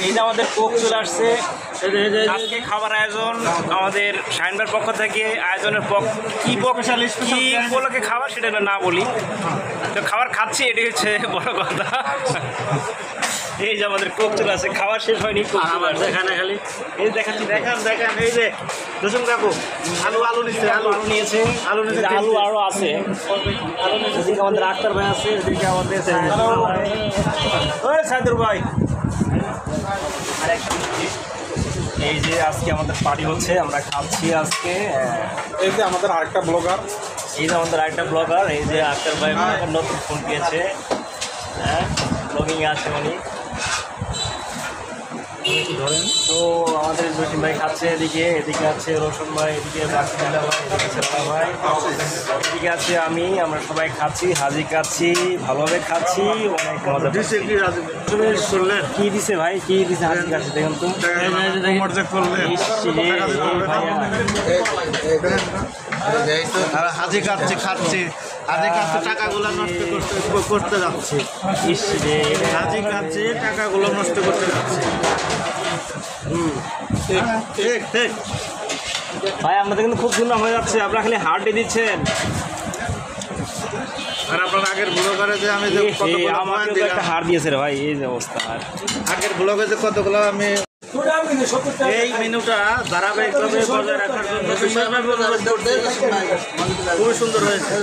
এই যে আমাদের কোক চলে আসছে। আজকে খাবার আয়োজন আমাদের শাহিনবার পক্ষ থেকে, আয়োজনের কি উপলক্ষে খাবার সেটা না বলি, তো খাবার খাচ্ছি এটাই হচ্ছে বড় কথা। এই যে আমাদের কোক চলে আসছে, খাবার শেষ হয়নি, দেখানে খালি এই দেখাচ্ছি, দেখান এই যে রসুন কাকু আলু নিচ্ছে, আলু নিয়েছে, আলু আরও আছে। এদিকে আমাদের আক্তার ভাই আছে, এদিকে আমাদের সাইদুর ভাই। এই যে আজকে আমাদের পার্টি হচ্ছে, আমরা খাচ্ছি আজকে। এই যে আমাদের আরেকটা ব্লগার, এই যে আমাদের আরেকটা ব্লগার, এই যে আক্তার ভাই নতুন ফোন পেয়েছে, হ্যাঁ ব্লগিংয়ে আছে উনি। তো আমাদের জসিম ভাই খাচ্ছে, এদিকে আছে রোশন ভাই, এদিকে বাকিদুল্লাহ ভাই, এদিকে সেরা ভাই, এদিকে আছে আমি, আমরা সবাই খাচ্ছি, হাজি খাচ্ছি, ভালোভাবে খাচ্ছি, অনেক মজা দিছে কি করলেন, কি দিছে ভাই, কি দিছে হাজি খাচ্ছে দেখুন তো, হাজি খাচ্ছে হাজি খাচ্ছে, টাকাগুলো নষ্ট করতে যাচ্ছে, হাজি খাচ্ছে টাকাগুলো নষ্ট করতে যাচ্ছে। ঠিক ভাই আমাদের কিন্তু খুব সুন্দর হয়ে যাচ্ছে, আপনারা খালি হার্টে দিচ্ছেন। আর আপনার আগের ব্লগারে যে আমি আমাকে একটা হার দিয়েছে রে ভাই, এই যে অবস্থা। আগের ব্লগে যে কতগুলো আমি এই মেনুটা ধারাবাহিকভাবে বজায় রাখার জন্য খুবই সুন্দর হয়েছে।